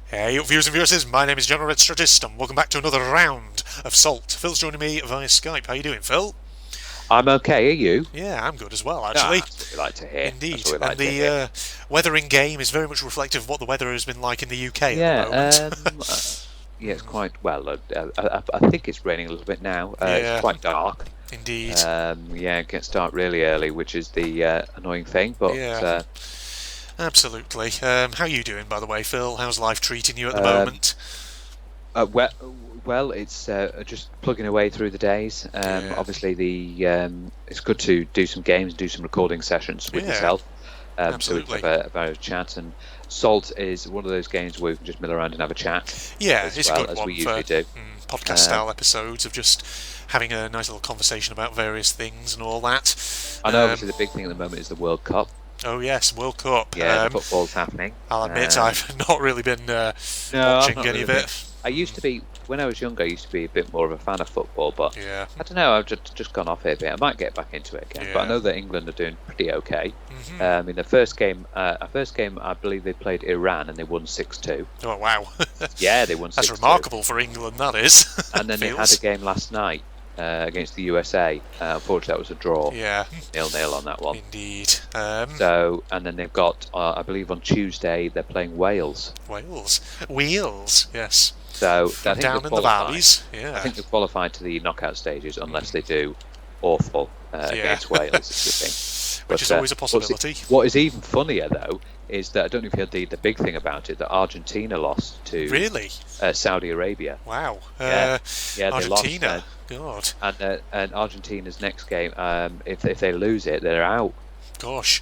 Hey, viewers and viewers, my name is General Red Strategist, and welcome back to another round of Salt. Phil's joining me via Skype. How you doing, Phil? I'm okay. Are you? Yeah, I'm good as well, Ah, actually. that's what we like to hear. That's Indeed. what we And like to hear. the weather in game is very much reflective of what the weather has been like in the UK at the Yeah. moment. Yeah. It's quite well. I think it's raining a little bit now. It's Yeah, quite dark. indeed. Yeah. It gets dark really early, which is the annoying thing. But Yeah, absolutely. How you doing, by the way, Phil? How's life treating you at the um, moment? uh, well, well, it's just plugging away through the days. Yeah, Obviously, it's good to do some games, do some recording sessions with yeah, yourself. So we can absolutely. have a chat. And Salt is one of those games where we can just mill around and have a chat Yeah, as it's a well good as one we for usually do. podcast Um, style episodes of just having a nice little conversation about various things and all that. I know Um, obviously the big thing at the moment is the World Cup. oh yes, World Cup. Yeah, the football's happening. I'll admit Um, I've not really been no, I've watching not any really of been. it. I used to be when I was younger. I used to be a bit more of a fan of football, but Yeah, I don't know. I've just gone off it a bit. I might get back into it again, but I yeah. know that England are doing pretty okay. Hmm. In the first game, I believe they played Iran and they won 6-2. Oh wow, Yeah, they won that's 6-2. remarkable for England. That is. And then they had a Feels. game last night against the USA. Unfortunately, that was a draw, Yeah, 0-0 on that one. indeed. So, and then they've got, I believe on Tuesday, they're playing Wales. Wales, Wheels. Yes, So I from think they've down in the qualified. valleys. I Yeah, think they've qualified to the knockout stages unless they do awful yeah. against Wales, is the thing. Which is But always a possibility. what is even funnier though is that I don't know if you heard the big thing about it that Argentina lost to Really? Saudi Arabia. Wow. Yeah, yeah, they lost, Argentina. God. and Argentina's next game, if they lose it, they're out. Gosh.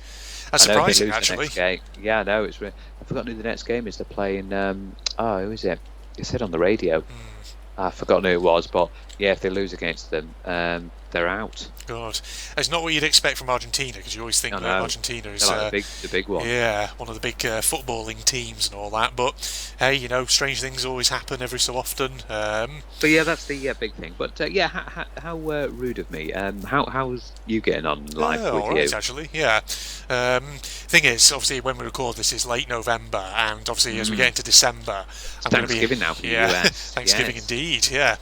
That's I know if they surprising, lose the actually. next game. Yeah, I know it's. I've forgotten who the next game is. They're playing. Who is it? It said on the radio. I've forgotten who it was, but yeah, if they lose against them, they're out. God, it's not what you'd expect from Argentina because you always think I that know. Argentina is, They're like the big one. yeah, one of the big footballing teams and all that. But hey, strange things always happen every so often. But yeah, that's the big thing. But yeah, how rude of me. How's you getting on in life with all you? right, actually, yeah. Thing is, obviously, when we record this is late November, and obviously as we get into December, It's I'm going to be Thanksgiving now for the yeah, US. Thanksgiving Yes. indeed, yeah,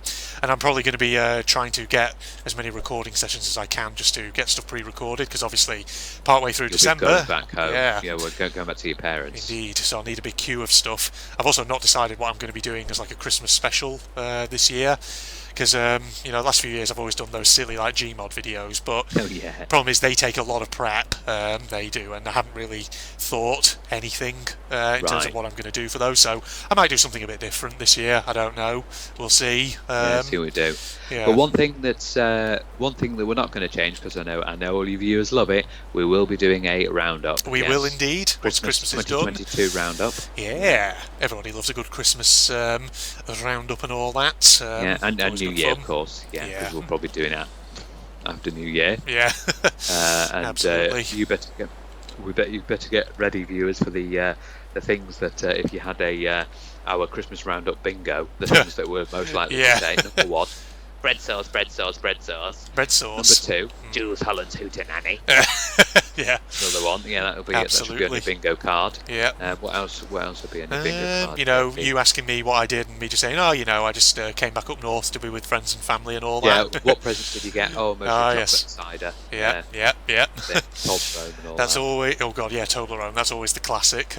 and I'm probably going to be trying to get as many recording sessions as I can just to get stuff pre-recorded because obviously partway through You'll be going December, back home. yeah, Yeah, we're going back to your parents. indeed. So I'll need a big queue of stuff. I've also not decided what I'm going to be doing as like a Christmas special this year because last few years I've always done those silly like Gmod videos, but Oh yeah. problem is they take a lot of prep. They do, and I haven't really thought anything in terms of Right. what I'm going to do for those. So I might do something a bit different this year. I don't know. We'll see. Yeah, see what we do. Yeah, But one thing that we're not going to change because I know all you viewers love it. We will be doing a roundup. we will indeed. Once Christmas is done. 2022 roundup. Yeah, everybody loves a good Christmas roundup and all that. Yeah, and always New good Year fun. of course. Yeah, Yeah. because we'll probably doing that after New Year. Yeah, And absolutely. you better get ready, viewers, for the things that if you had our Christmas roundup bingo, the things that we're most likely Yeah. to say. Number one, bread sauce, bread sauce, bread sauce. Bread Number sauce. two, Jules Holland's Hootenanny. Yeah, Another one, yeah, that should be on absolutely. your bingo card. Yeah. What else? What else would be on your bingo card? You asking me what I did and me just saying, I just came back up north to be with friends and family and all Yeah, that. what presents did you get? Oh, mostly Ah, chocolate yes. and cider. Yeah. Toblerone and all That's that. always. Oh God, yeah, Toblerone. That's always the classic.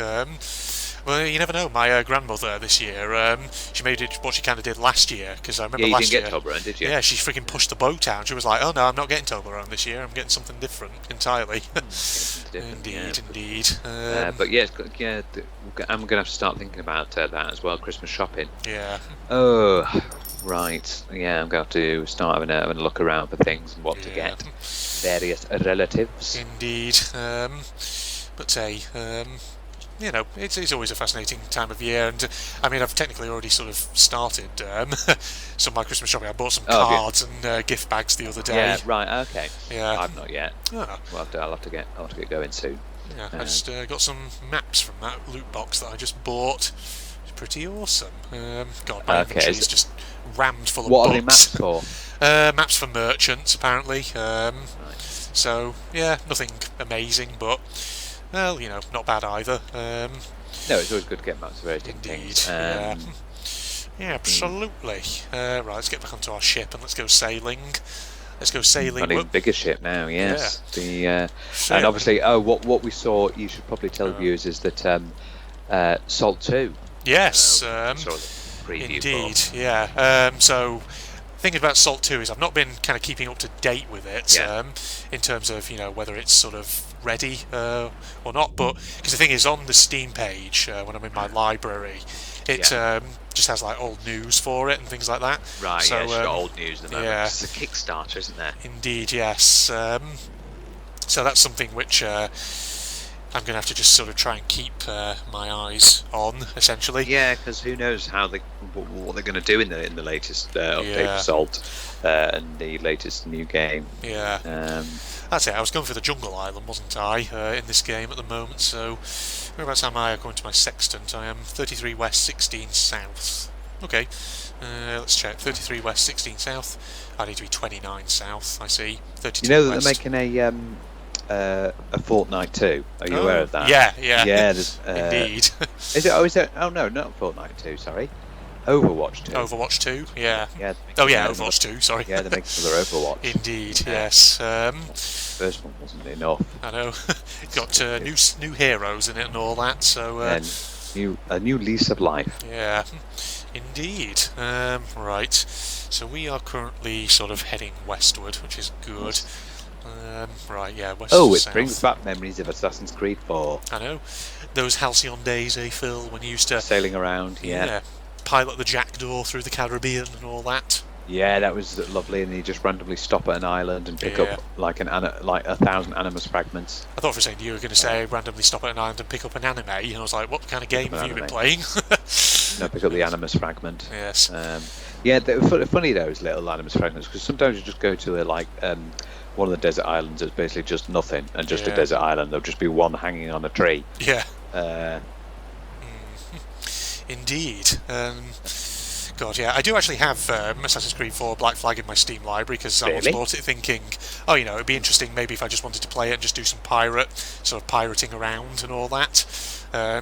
Well, you never know. My grandmother this year, she made it what she kind of did last year because I remember Yeah, you last didn't year. get Toblerone, did you? Yeah, she freaking pushed the boat out. She was like, "Oh no, I'm not getting Toblerone this year. I'm getting something different entirely." Different, yeah. Indeed. But yeah, I'm gonna have to start thinking about that as well. Christmas shopping. Yeah. Oh, right. Yeah, I'm going to have to start having a look around for things and what to Yeah. get. Various relatives. Indeed. But hey, it's always a fascinating time of year, and I mean, I've technically already sort of started some of my Christmas shopping. I bought some Oh, have you? cards and gift bags the other day. Yeah, right. Okay. Yeah. I've not yet. Ah, Well, I'll have to get going soon. yeah. I just got some maps from that loot box that I just bought. It's pretty awesome. God, my Okay, inventory is is just rammed full of What are they books. maps for? Maps for merchants, apparently. Right. So yeah, nothing amazing, but well, not bad either. No, it's always good to get back to various different Indeed, things. yeah. Yeah, absolutely. Right, let's get back onto our ship and let's go sailing. Let's go sailing. An even bigger ship now, yes. Yeah. And obviously, what we saw, you should probably tell the viewers, is that Salt 2. Yes. Saw the preview indeed, for. yeah. So, thinking about Salt 2 is I've not been kind of keeping up to date with it in terms of, whether it's sort of ready or not. But, because the thing is, on the Steam page, when I'm in my library, it just has like old news for it and things like that. Right, so, it's got old news at the moment. Yeah. It's a Kickstarter, isn't there? Indeed, yes. So that's something which I'm going to have to just sort of try and keep my eyes on, essentially. Yeah, because who knows what they're going to do in the latest update for Salt and the latest new game. Yeah. That's it. I was going for the Jungle Island, wasn't I, in this game at the moment? So whereabouts am I according to my sextant? I am 33 west, 16 south. Okay. Let's check. 33 west, 16 south. I need to be 29 south. I see. 32 You know that west. they're making a Fortnite 2. Are you aware of that? Yeah. Yeah, there's, indeed. Is it? Oh, is it? Oh no, not Fortnite 2. Sorry, Overwatch 2. Overwatch 2. Yeah. Yeah. Overwatch 2. Sorry. Yeah, they're making another Overwatch. Indeed. Yes. First one wasn't enough. I know. Got new heroes in it and all that. So. A new lease of life. Yeah. Indeed. Right. So we are currently sort of heading westward, which is good. Right, yeah. West it south. brings back memories of Assassin's Creed 4. I know. Those halcyon days, Phil, when you used to sailing around, pilot the jackdaw through the Caribbean and all that. Yeah, that was lovely, and you just randomly stop at an island and pick up like 1,000 Animus fragments. I thought for a second you were going to say randomly stop at an island and pick up an anime, and I was like, what kind of game have you been playing? No, pick up the Animus fragment. Yes. They're funny those little Animus fragments, because sometimes you just go to one of the desert islands that's basically just nothing, and just a desert island. There'll just be one hanging on a tree. Yeah. Indeed. God, yeah, I do actually have Assassin's Creed 4 Black Flag in my Steam library, because I once bought it thinking, it'd be interesting maybe if I just wanted to play it and just do some pirating around and all that.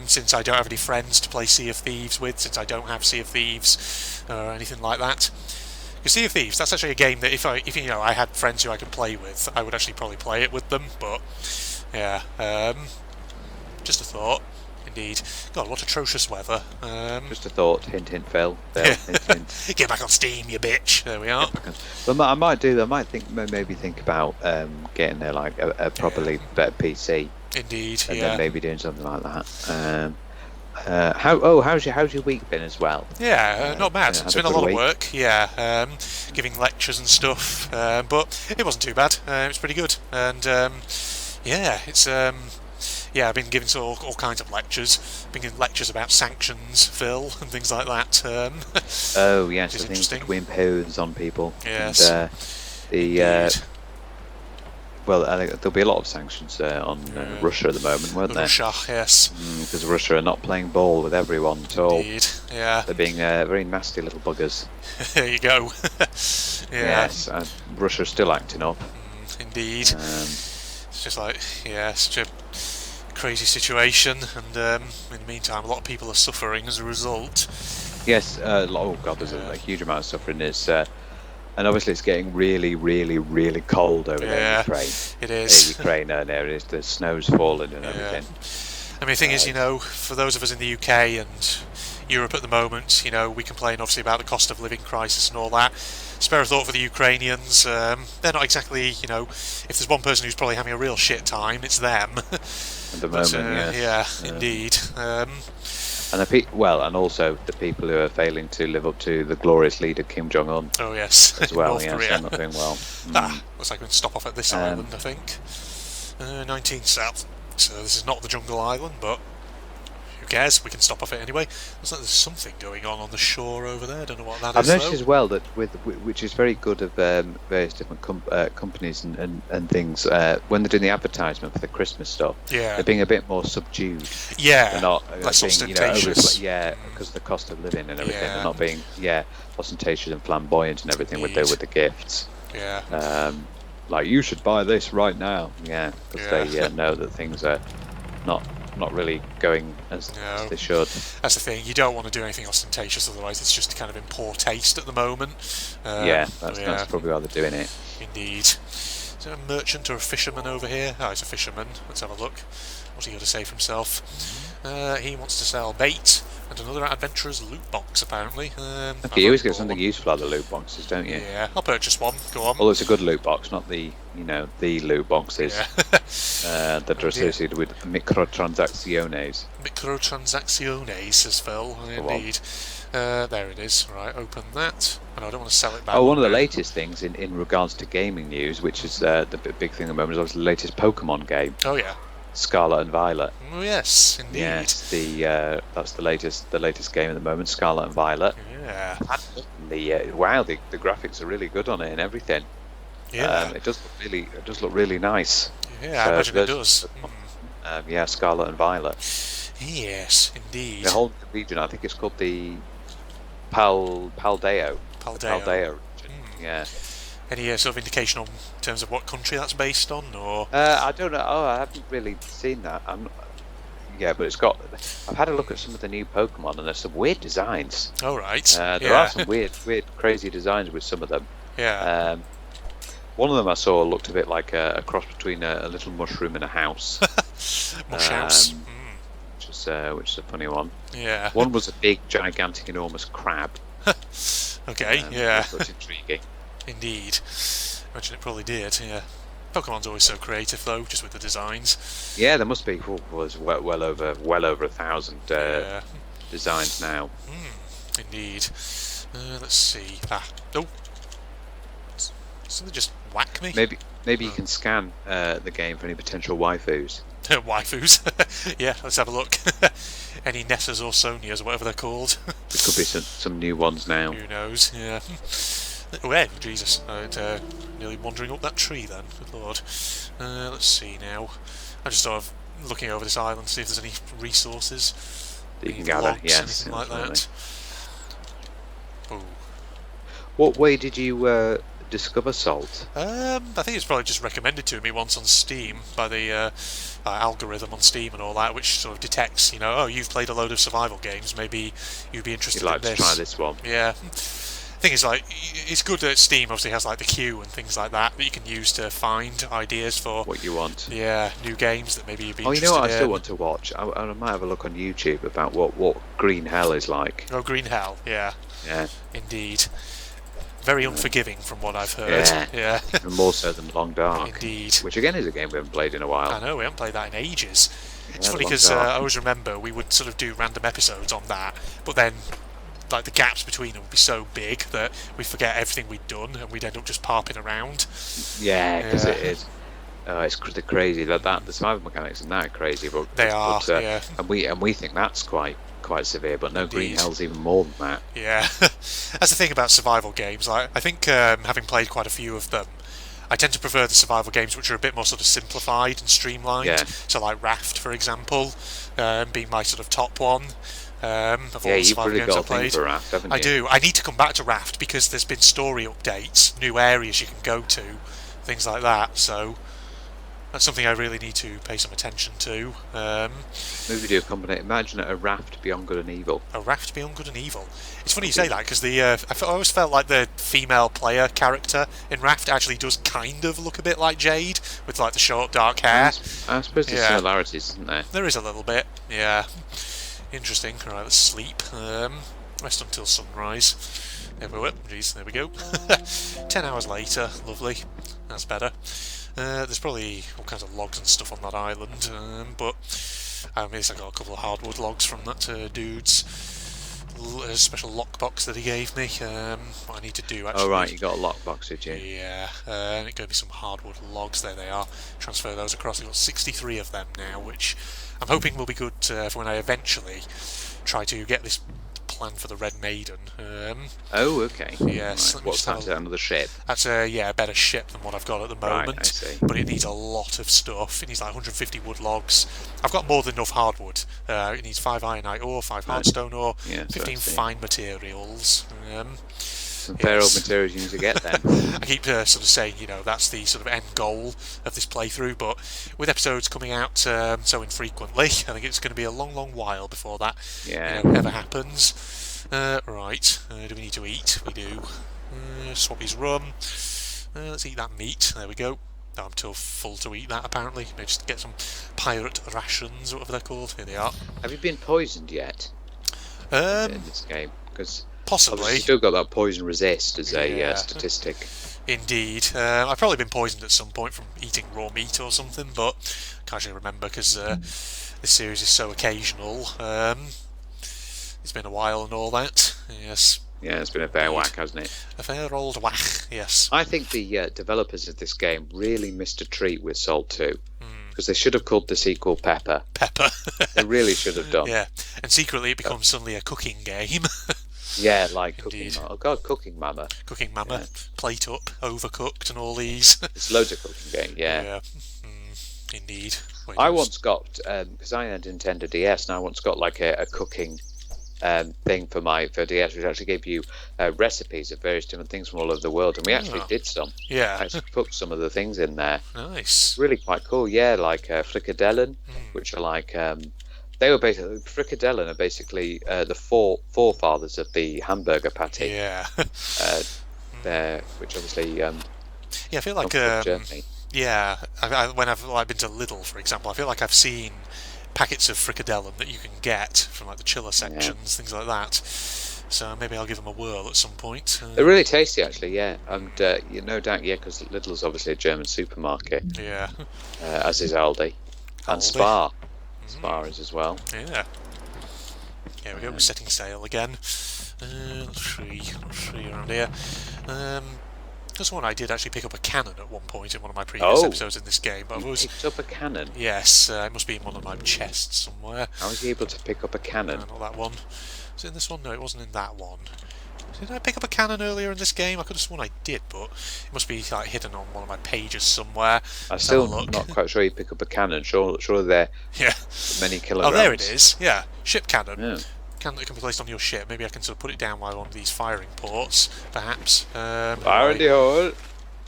Since I don't have any friends to play Sea of Thieves with, since I don't have Sea of Thieves or anything like that. Because Sea of Thieves, that's actually a game that if I had friends who I could play with, I would actually probably play it with them. But yeah, just a thought. Indeed. God, what atrocious weather. Just a thought. Hint, hint, Phil. Hint, hint. Get back on Steam, you bitch. There we are. Well, I might maybe think about getting there like a properly better PC. Indeed. And then maybe doing something like that. How's your week been as well? Yeah, not bad. It's been a lot of work. Yeah, giving lectures and stuff, but it wasn't too bad. It was pretty good, and it's. I've been giving all kinds of lectures. Been giving lectures about sanctions, Phil, and things like that. Oh yes, I think to impose on people. Yes. And, I think there'll be a lot of sanctions on Russia at the moment, won't there? Russia, yes. Because Russia are not playing ball with everyone at all. Indeed, yeah. They're being very nasty little buggers. There you go. Yes, Russia's still acting up. Indeed. It's just like, such a crazy situation, and in the meantime, a lot of people are suffering as a result. Yes, there's a huge amount of suffering. And obviously it's getting really, really, really cold over there in Ukraine. It is. Ukraine areas, the snow's falling and everything. I mean, the thing is, for those of us in the UK and Europe at the moment, we complain obviously about the cost of living crisis and all that. Spare a thought for the Ukrainians. They're not exactly, if there's one person who's probably having a real shit time, it's them. At the moment, yes. Yeah, indeed. And also the people who are failing to live up to the glorious leader Kim Jong-un. Oh yes, as well. North Korea. They're not doing well. Looks like we can stop off at this island, I think. 19 south. So this is not the Jungle Island, but who cares? We can stop off it anyway. Looks like there's something going on the shore over there. I don't know what that is. I've noticed as well that which is very good of various different companies and things when they're doing the advertisement for the Christmas stuff. Yeah. They're being a bit more subdued. Yeah. They're not less being, ostentatious. because of the cost of living and everything. Yeah. They're not being ostentatious and flamboyant and everything with the gifts. Yeah. Like you should buy this right now. Yeah, because they know that things are not not really going as they should. That's the thing. You don't want to do anything ostentatious, otherwise it's just kind of in poor taste at the moment. That's probably why they're doing it. Indeed. Is there a merchant or a fisherman over here? Oh, it's a fisherman. Let's have a look. What's he got to say for himself? He wants to sell bait and another adventurer's loot box, apparently. Okay, you always get something useful out of the loot boxes, don't you? Yeah, I'll purchase one. Go on. Well, it's a good loot box, not the loot boxes that are associated with microtransacciones. Microtransacciones, says Phil. Indeed. There it is. Right, open that. And I don't want to sell it back. Oh, one of the latest things in regards to gaming news, which is the big thing at the moment, is obviously the latest Pokemon game. Oh yeah. Scarlet and Violet. Oh yes, indeed. Yes, that's the latest game at the moment, Scarlet and Violet. Yeah. Wow, the graphics are really good on it and everything. Yeah. It does look really nice. Yeah, I imagine it does. Yeah, Scarlet and Violet. Yes, indeed. The whole region, I think it's called the Paldeo. Paldeo. Yeah. Any sort of indication on in terms of what country that's based on, or? I don't know. Oh, I haven't really seen that. But it's got. I've had a look at some of the new Pokemon, and there's some weird designs. Oh right. There are some weird, crazy designs with some of them. Yeah. One of them I saw looked a bit like a cross between a little mushroom and a house. Mush house. Which is a funny one. Yeah. One was a big, gigantic, enormous crab. Okay. Yeah. That looked intriguing. Indeed. I imagine it probably did. Yeah. Pokemon's always so creative, though, just with the designs. Yeah, there must be well over 1,000 designs now. Indeed. Let's see. Oh. Something just whack me. Maybe you can scan the game for any potential waifus. Waifus. Yeah, let's have a look. Any Nessas or Sonias or whatever they're called. There could be some new ones now. Who knows? Yeah. Oh, yeah, Jesus. Nearly wandering up that tree then. Good lord. Let's see now. I'm just sort of looking over this island to see if there's any resources. That you can gather, logs, yes. anything like that. Oh. What way did you discover salt? I think it's probably just recommended to me once on Steam by the algorithm on Steam and all that, which sort of detects, oh, you've played a load of survival games, maybe you'd be interested in this. You'd like to try this one. Yeah. Thing is, like, it's good that Steam obviously has like the queue and things like that you can use to find ideas for what you want. Yeah, new games that maybe you'd be interested in. You know what I still want to watch? I might have a look on YouTube about what Green Hell is like. Oh, Green Hell, yeah. Yeah. Indeed. Very unforgiving from what I've heard. Yeah. Even more so than Long Dark. Indeed. Which again is a game we haven't played in a while. I know, we haven't played that in ages. It's funny because I always remember we would sort of do random episodes on that, but then like the gaps between them would be so big that we forget everything we'd done and we'd end up just parping around. Yeah, because it is. It's crazy that the survival mechanics and that are crazy, but they are. Yeah. And we think that's quite severe, but no, Green Hell's even more than that. Yeah, that's the thing about survival games. Like, I think having played quite a few of them, I tend to prefer the survival games which are a bit more sort of simplified and streamlined. Yeah. So like Raft, for example, being my sort of top one. Of all the you've really got a thing for Raft, haven't you? I do. I need to come back to Raft because there's been story updates, new areas you can go to, things like that. So that's something I really need to pay some attention to. Maybe do a combination. Imagine a Raft Beyond Good and Evil. A Raft Beyond Good and Evil. It's funny you say that because I always felt like the female player character in Raft actually does kind of look a bit like Jade with like the short dark hair. I suppose there's similarities, isn't there? There is a little bit. Yeah. Interesting. Right, let's sleep. Rest until sunrise. There we go. 10 hours later. Lovely. That's better. There's probably all kinds of logs and stuff on that island, but I got a couple of hardwood logs from that dude's special lockbox that he gave me. What I need to do actually. Oh right, you got a lockbox, did you? Yeah, it gave me some hardwood logs. There they are. Transfer those across. I've got 63 of them now, which I'm hoping will be good for when I eventually try to get this plan for the Red Maiden. Oh, okay. Yes. Right. What's that? Another ship? That's a better ship than what I've got at the moment. Right, I see. But it needs a lot of stuff. It needs like 150 wood logs. I've got more than enough hardwood. It needs 5 ironite ore, 5 hardstone ore, 15 fine materials. some fair old materials you need to get then. I keep sort of saying, that's the sort of end goal of this playthrough, but with episodes coming out so infrequently, I think it's going to be a long, long while before that ever happens. Right, do we need to eat? We do. Swap his rum. Let's eat that meat. There we go. I'm too full to eat that, apparently. Maybe just get some pirate rations, or whatever they're called. Here they are. Have you been poisoned yet in this game? Because possibly. You've still got that poison resist as a statistic. Indeed. I've probably been poisoned at some point from eating raw meat or something, but I can't actually remember because this series is so occasional. It's been a while and all that. Yes. Yeah, it's been a fair whack, hasn't it? A fair old whack, yes. I think the developers of this game really missed a treat with Salt 2. Because they should have called the sequel Pepper. Pepper. They really should have done. Yeah, and secretly it becomes suddenly a cooking game. Yeah, like Cooking Mama. Oh God, Cooking Mama. Cooking Mama, Plate Up, Overcooked and all these. It's loads of cooking games, yeah. Indeed. I once got, because I had a Nintendo DS, and I once got like a cooking thing for DS, which actually gave you recipes of various different things from all over the world, and we actually did some. Yeah. I actually put some of the things in there. Nice. Really quite cool, yeah, like frikadellen, which are like they were basically frikadellen are basically the forefathers of the hamburger patty. Yeah. Which obviously I feel like Germany. Yeah, when I've been to Lidl, for example, I feel like I've seen packets of frikadellen that you can get from like the chiller sections, things like that. So maybe I'll give them a whirl at some point. They're really tasty, actually, yeah. And no doubt, because Lidl's obviously a German supermarket. Yeah. As is Aldi. And Spar. Spar is as well. Yeah. Here we go, we're setting sail again. Let's see around here. That's one I did actually pick up a cannon at one point in one of my previous episodes in this game. But picked up a cannon? Yes, it must be in one of my chests somewhere. How was he able to pick up a cannon? Not that one. Was it in this one? No, it wasn't in that one. Did I pick up a cannon earlier in this game? I could have sworn I did, but it must be like hidden on one of my pages somewhere. I'm still not quite sure you pick up a cannon. Surely there many kilograms. Oh, there it is. Yeah, ship cannon. Yeah. Cannon that can be placed on your ship. Maybe I can sort of put it down while one of these firing ports, perhaps. Fire in the hole.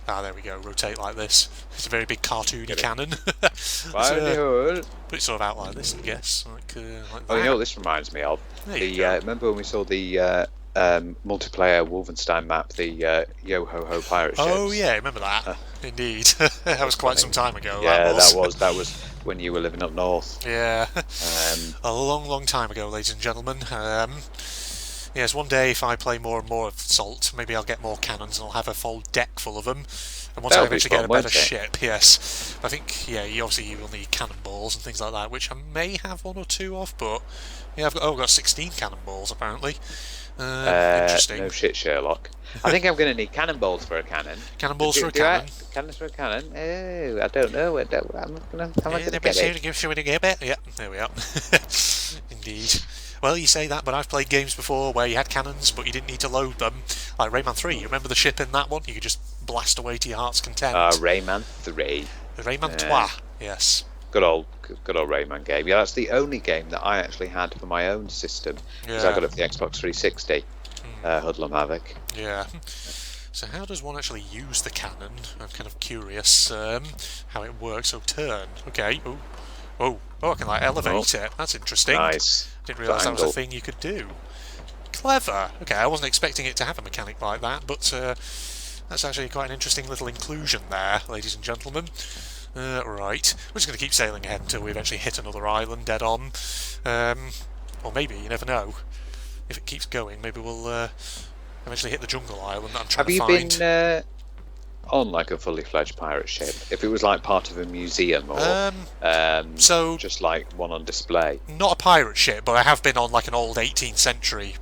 Ah, there we go. Rotate like this. It's a very big cartoony cannon. Fire in the hole. Put it sort of out like this, I guess. Like that. Oh, you know what this reminds me of? Remember when we saw the multiplayer Wolfenstein map, the Yo-Ho-Ho pirate ships? Oh yeah, I remember that. Indeed. That was quite some time ago. Yeah, that was when you were living up north. Yeah. A long, long time ago, ladies and gentlemen. Yes, one day if I play more and more of Salt, maybe I'll get more cannons and I'll have a full deck full of them. And once I eventually get a better ship, yes. I think, you will need cannonballs and things like that, which I may have one or two of, but yeah, I've got 16 cannonballs apparently. Interesting. No shit, Sherlock. I think I'm going to need cannonballs for a cannon. Cannonballs for a cannon? Cannons for a cannon? Oh, I don't know. I'm going to get it. Should we get it? Yeah, there we are. Indeed. Well, you say that, but I've played games before where you had cannons, but you didn't need to load them. Like Rayman 3, you remember the ship in that one? You could just blast away to your heart's content. Rayman 3. Rayman 3, yes. Good old Rayman game. Yeah, that's the only game that I actually had for my own system, because I got it for the Xbox 360. Hoodlum Havoc. Yeah. So how does one actually use the cannon? I'm kind of curious how it works. So turn. Okay. Oh, I can like elevate it. That's interesting. Nice. Didn't realise that was a thing you could do. Clever. Okay, I wasn't expecting it to have a mechanic like that, but that's actually quite an interesting little inclusion there, ladies and gentlemen. Right, we're just going to keep sailing ahead until we eventually hit another island dead on. Or maybe, you never know. If it keeps going, maybe we'll eventually hit the jungle island that I'm trying to find. Have you been on like a fully fledged pirate ship? If it was like part of a museum or so just like one on display? Not a pirate ship, but I have been on like an old 18th century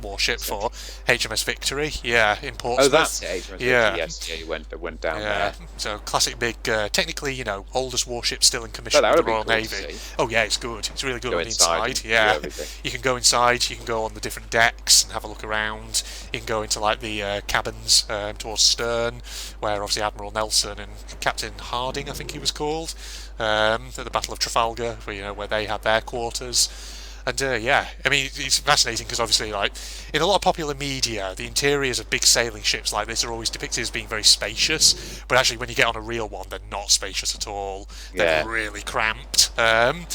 warship for HMS Victory. Yeah, in Portsmouth. Oh, that's it. HMS Victory. Yes, you went down there. So classic big, technically, oldest warship still in commission with the Royal Navy. Oh yeah, it's good. It's really good on the inside. Yeah, you can go inside. You can go on the different decks and have a look around. You can go into like the cabins towards stern, where obviously Admiral Nelson and Captain Harding, I think he was called, at the Battle of Trafalgar, where they had their quarters. And yeah, I mean, it's fascinating because obviously, like in a lot of popular media, the interiors of big sailing ships like this are always depicted as being very spacious, but actually, when you get on a real one, they're not spacious at all. They're Yeah. really cramped. And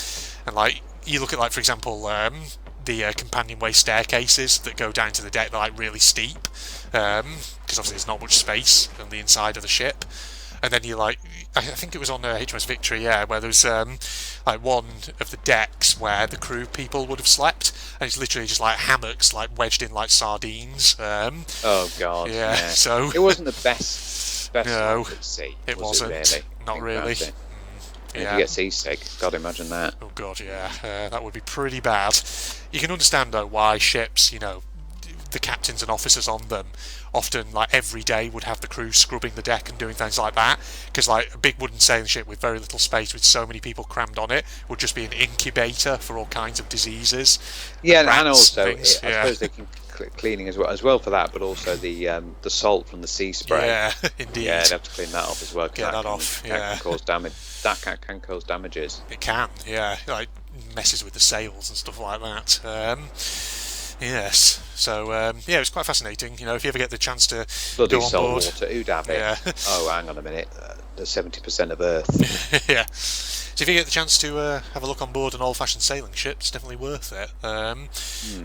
like you look at, like for example, the companionway staircases that go down to the deck, they're like really steep because obviously there's not much space on the inside of the ship. And then you like, I think it was on HMS Victory, yeah, where there was like one of the decks where the crew people would have slept, and it's literally just like hammocks, like wedged in like sardines. Oh God. Yeah, so it wasn't the best no, at sea. it was wasn't. It really? Not really. And Yeah. if you get seasick, God, imagine that. Oh God, yeah, that would be pretty bad. You can understand though why ships, the captains and officers on them often like every day would have the crew scrubbing the deck and doing things like that, because like a big wooden sailing ship with very little space with so many people crammed on it would just be an incubator for all kinds of diseases. Yeah, and also I suppose they can cleaning as well for that, but also the salt from the sea spray. Yeah, indeed. Yeah, they have to clean that off as well. Get that off. That can cause damage. That can cause damages. It can. Yeah, like messes with the sails and stuff like that. Yes. So yeah, it was quite fascinating. If you ever get the chance to Bloody go on salt board, water, who'd have it? Yeah. Oh, hang on a minute. There's 70% of Earth. Yeah. So if you get the chance to have a look on board an old-fashioned sailing ship, it's definitely worth it.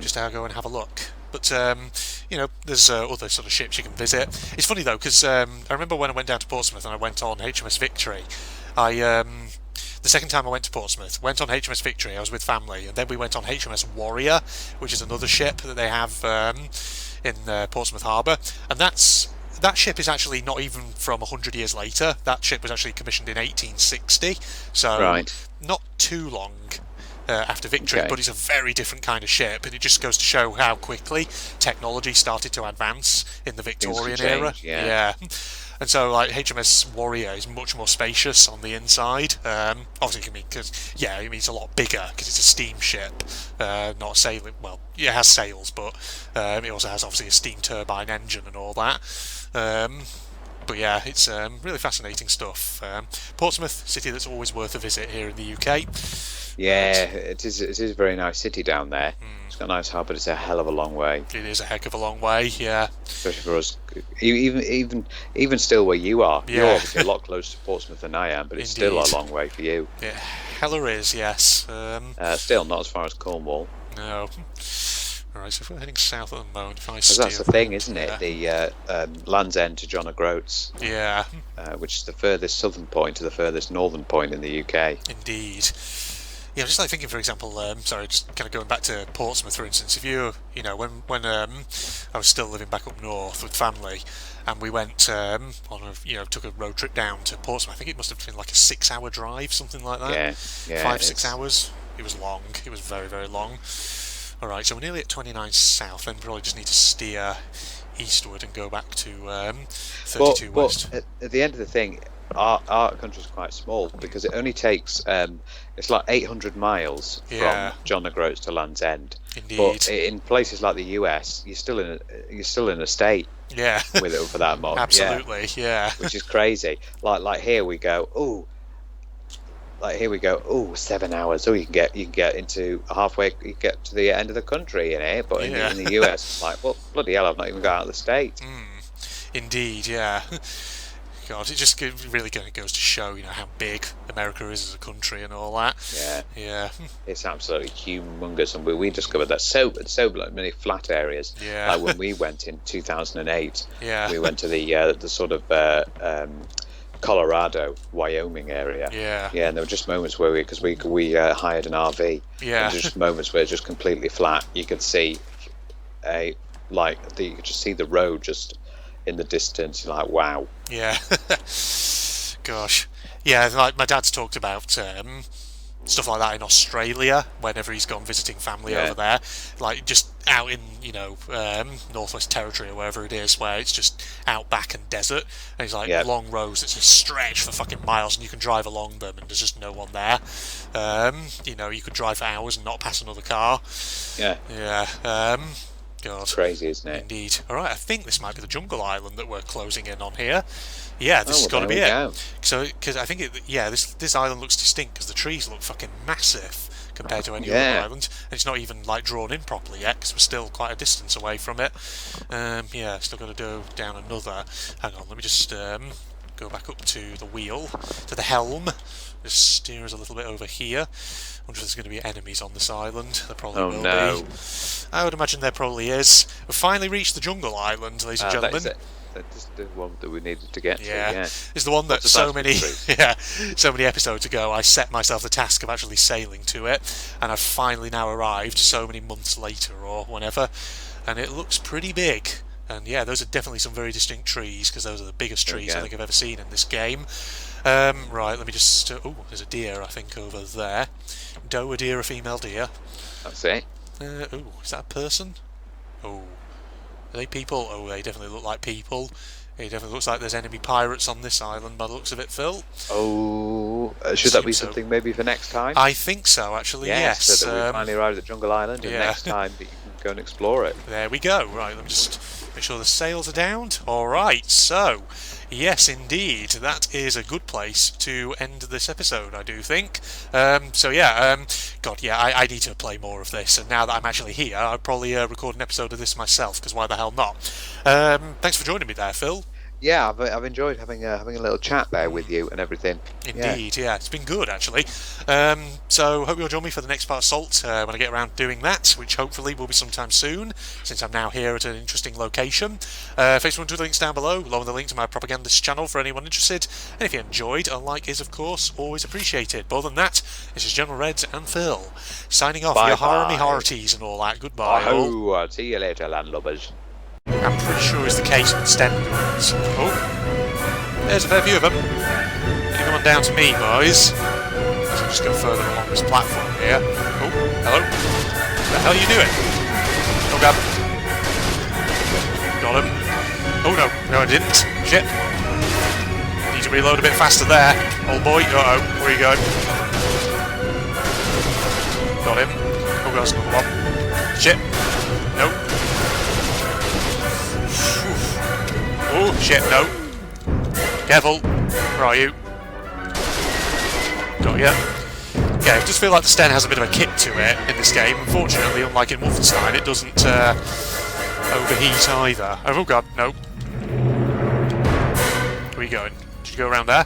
Just go and have a look. But there's other sort of ships you can visit. It's funny though, because I remember when I went down to Portsmouth and I went on HMS Victory. The second time I went to Portsmouth, went on HMS Victory. I was with family, and then we went on HMS Warrior, which is another ship that they have in Portsmouth Harbour, and that ship is actually not even from 100 years later. That ship was actually commissioned in 1860, so not too long after Victory, but it's a very different kind of ship, and it just goes to show how quickly technology started to advance in the Victorian era. Yeah. And so, like HMS Warrior is much more spacious on the inside. Obviously, it's a lot bigger because it's a steamship, not a sailing. Well, it has sails, but it also has obviously a steam turbine engine and all that. But yeah, it's really fascinating stuff. Portsmouth, city that's always worth a visit here in the UK. Yeah, it is a very nice city down there. It's got a nice harbour, but it's a hell of a long way. It is a heck of a long way, yeah. Especially for us, even still where you are. You're obviously a lot closer to Portsmouth than I am, but it's still a long way for you. Yeah, hella is, yes. Still not as far as Cornwall. No. Alright, so if we're heading south at the moment, because that's the thing, isn't it? The Land's End to John O'Groats. Yeah. Which is the furthest southern point to the furthest northern point in the UK. Indeed. Yeah, I'm just like thinking, for example, just kind of going back to Portsmouth, for instance. If when I was still living back up north with family, and we went took a road trip down to Portsmouth. I think it must have been like a 6-hour drive, something like that. Yeah. 5-6 hours. It was long. It was very, very long. All right, so we're nearly at 29 south. Then probably just need to steer eastward and go back to 32 west. But at the end of the thing, our country's quite small because it only takes it's like 800 miles from John O'Groats to Land's End. Indeed. But in places like the US, you're still in a state. Yeah. With it for that much. Absolutely. Yeah. Which is crazy. Like here we go. Ooh. Like here we go. Ooh, 7 hours. Oh, you can get into halfway. You can get to the end of the country in here. But in the US, it's like, well, bloody hell, I've not even got out of the state. Indeed. Yeah. God, it just really kind of goes to show, how big America is as a country and all that. Yeah. It's absolutely humongous, and we discovered that so many flat areas. Yeah. Like when we went in 2008. Yeah. We went to the sort of Colorado, Wyoming area. Yeah. Yeah, and there were just moments where we hired an RV. Yeah. And just moments where it's just completely flat. You could see you could just see the road just in the distance. You're like, wow. Yeah. Gosh. Yeah, like my dad's talked about stuff like that in Australia whenever he's gone visiting family over there, like just out in Northwest Territory or wherever it is, where it's just outback and desert, and it's like long roads that just stretch for fucking miles, and you can drive along them and there's just no one there. You could drive for hours and not pass another car. God. Crazy, isn't it? Indeed. All right, I think this might be the jungle island that we're closing in on here. Yeah, this has got to be it. So, because I think this island looks distinct because the trees look fucking massive compared to any other island. And it's not even like drawn in properly yet because we're still quite a distance away from it. Yeah, still got to go down another. Hang on, let me just go back up to the wheel, to the helm. Just steer us a little bit over here. Wonder if there's going to be enemies on this island. There probably will be. I would imagine there probably is. We've finally reached the jungle island, ladies and gentlemen. That's the one that we needed to get to. Yeah, it's the one that so many episodes ago I set myself the task of actually sailing to it, and I've finally now arrived so many months later or whenever, and it looks pretty big. And yeah, those are definitely some very distinct trees, because those are the biggest trees I think I've ever seen in this game. Right, let me just... oh, there's a deer, I think, over there. Doe, a deer, a female deer. That's it. Oh, is that a person? Oh, are they people? Oh, they definitely look like people. It definitely looks like there's enemy pirates on this island by the looks of it, Phil. Oh, should that be something maybe for next time? I think so, actually, yes. So that we finally arrived at Jungle Island, and next time that you can go and explore it. There we go. Right, let me just make sure the sails are down. Alright, so... yes, indeed, that is a good place to end this episode, I do think. So yeah, God, yeah, I need to play more of this, and now that I'm actually here, I'll probably record an episode of this myself, because why the hell not? Thanks for joining me there, Phil. Yeah, I've enjoyed having a little chat there with you and everything. Indeed, yeah, it's been good actually. So hope you'll join me for the next part of Salt when I get around to doing that, which hopefully will be sometime soon, since I'm now here at an interesting location. Facebook and the links down below, along with the link to my propagandist channel for anyone interested. And if you enjoyed, a like is of course always appreciated. But other than that, this is General Reds and Phil signing off. Your harmy hearties and all that. Goodbye. I'll see you later, landlubbers. I'm pretty sure it's the case with Stendards. Oh, there's a fair few of them. Heading on down to me, boys. I'll just go further along this platform here. Oh, hello. What the hell are you doing? Oh, God. Got him. Oh, no, I didn't. Shit. Need to reload a bit faster there. Old boy. Uh-oh, where are you going? Got him. Oh, there's another one. Shit. Nope. Oh, shit, no. Careful. Where are you? Got ya. Yeah, it does feel like the Sten has a bit of a kick to it in this game. Unfortunately, unlike in Wolfenstein, it doesn't overheat either. Oh, God, no. Where are you going? Did you go around there?